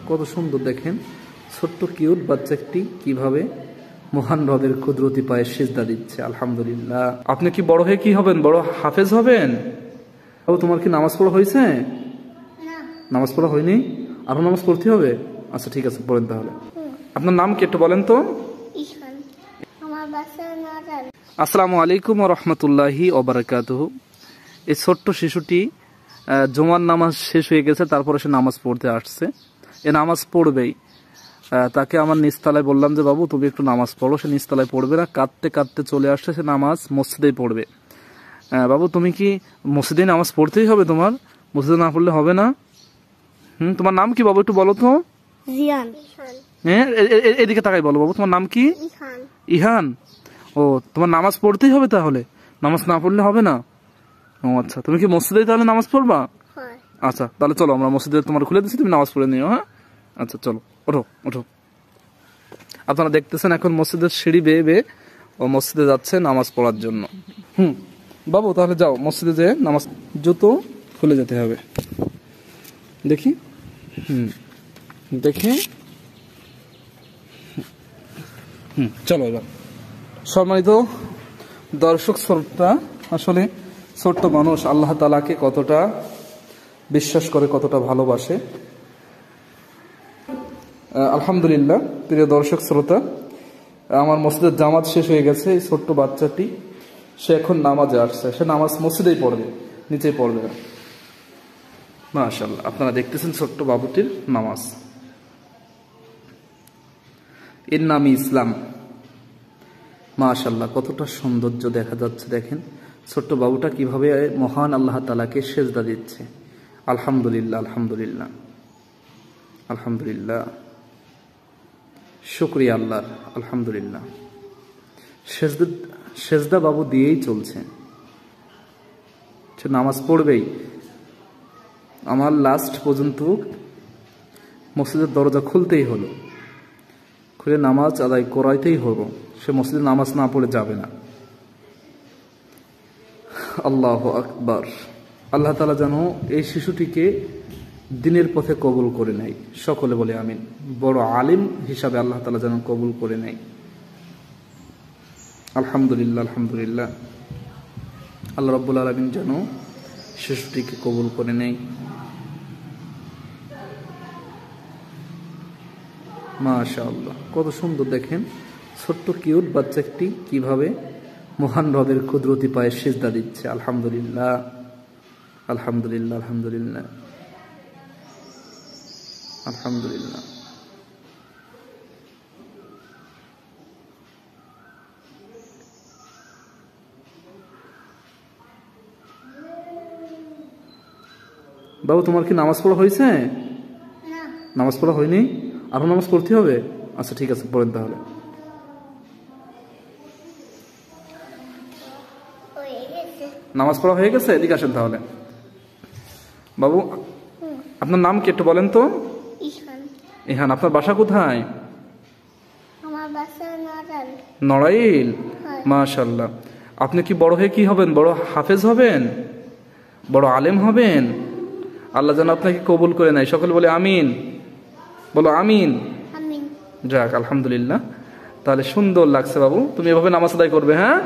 কত সুন্দর দেখেন, ছোট্ট কিউট বাচ্চাটি কিভাবে মহান রবের কুদরতি পায়ে সিজদা দিচ্ছে। আলহামদুলিল্লাহ। আপনি কি বড় হয়ে কি হবেন? বড় হাফেজ হবেন? ও, তোমার কি নামাজ পড়া হয়েছে? নামাজ পড়া হয়নি, আরো নামাজ পড়তে হবে। আচ্ছা ঠিক আছে, পড়েন তাহলে। আপনার নাম কি একটু বলেন তো? আসসালামু আলাইকুম ওয়া রাহমাতুল্লাহি ওয়া বারাকাতুহু। এই ছোট্ট শিশুটি জুমার নামাজ শেষ হয়ে গেছে, তারপরে সে নামাজ পড়তে আসছে। এ নামাজ পড়বেই। তাকে আমার নিচতলায় বললাম যে বাবু তুমি একটু নামাজ পড়ো। সে নিচতলায় পড়বে না, কাঁদতে কাঁদতে চলে আসছে। সে নামাজ মসজিদেই পড়বে। বাবু তুমি কি মসজিদে নামাজ পড়তেই হবে? তোমার মসজিদে না পড়লে হবে না? তোমার নাম কি বাবু একটু বলো তো? জিয়ান। হ্যাঁ, এদিকে তাকাই বলো বাবু, তোমার নাম কি? ইহান। ইহান। ও, তোমার নামাজ পড়তেই হবে তাহলে, নামাজ না পড়লে হবে না? ও আচ্ছা, তুমি কি মসজিদে তাহলে নামাজ পড়বা? আচ্ছা তাহলে চলো, আমরা মসজিদে তোমার খুলে দিচ্ছি, তুমি নামাজ পড়ে নিও। হ্যাঁ আচ্ছা চলো, ওঠো ওঠো। আপনারা দেখতেছেন এখন মসজিদের সিঁড়ি বেয়ে বেয়ে ও মসজিদে যাচ্ছে নামাজ পড়ার জন্য। বাবু তাহলে যাও মসজিদে যেয়ে নামাজ, জুতো খুলে যেতে হবে। দেখি দেখি চলো এবার। সম্মানিত দর্শক শ্রোতা, আসলে ছোট্ট মানুষ আল্লাহ তাআলাকে কতটা বিশ্বাস করে, কতটা ভালোবাসে। আলহামদুলিল্লাহ। প্রিয় দর্শক শ্রোতা, আমার মসজিদের জামাত শেষ হয়ে গেছে। এই ছোট্ট বাচ্চাটি সে এখন নামাজে আসছে। সে নামাজ মসজিদেই পড়বে, নিচেই পড়বে না। মাশাআল্লাহ, আপনারা দেখতেছেন ছোট্ট বাবুটির নামাজ। এর নামই ইসলাম। মাশাআল্লাহ, কতটা সৌন্দর্য দেখা যাচ্ছে। দেখেন ছোট্ট বাবুটা কিভাবে মহান আল্লাহ তাআলাকে সিজদা দিচ্ছে। আলহামদুলিল্লাহ আলহামদুলিল্লাহ আলহামদুলিল্লাহ, শুকরিয়া আল্লাহর। আলহামদুলিল্লাহ। সেজদা বাবু দিয়েই চলছে, সে নামাজ পড়বেই। আমার লাস্ট পর্যন্ত মসজিদের দরজা খুলতেই হলো, খুলে নামাজ আদায় করাইতেই হলো। সে মসজিদে নামাজ না পড়ে যাবে না। আল্লাহু আকবার। আল্লাহ তাআলা যেন এই শিশুটিকে দিনের পথে কবুল করে নেয়। সকলে বলে আমিন। বড় আলিম হিসাবে আল্লাহ তাআলা যেন কবুল করে নেয়। আলহামদুলিল্লাহ আলহামদুলিল্লাহ। আল্লাহ রাব্বুল আলামিন যেন শিশুটিকে কবুল করে নেয়। মাশাআল্লাহ, কত সুন্দর দেখেন, ছোট্ট কিউট বাচ্চাটি কিভাবে মহান রবের কুদরতি পায়ে সিজদা দিচ্ছে। আলহামদুলিল্লাহ আলহামদুলিল্লাহ আলহামদুলিল্লাহ আলহামদুলিল্লাহ। বাবু তোমার কি নামাজ পড়া হয়েছে? নামাজ পড়া হয়নি, আরো নামাজ পড়তে হবে। আচ্ছা ঠিক আছে, পড়েন তাহলে। নামাজ পড়া হয়ে গেছে, এদিকে আসেন তাহলে। বাবু আপনার নাম কি একটু বলেন তো? ইহান। আপনার বাসা কোথায়? আমার বাসা নড়াইল। নড়াইল। মাশাআল্লাহ। আপনি কি বড় হয়ে কি হবেন? বড় হাফেজ হবেন, বড় আলেম হবেন। আল্লাহ যেন আপনাকে কবুল করে নেয়। সকলে বলে আমিন, বলো আমিন। যাক আলহামদুলিল্লাহ। তাহলে সুন্দর লাগছে বাবু, তুমি এভাবে নামাজ আদায় করবে। হ্যাঁ।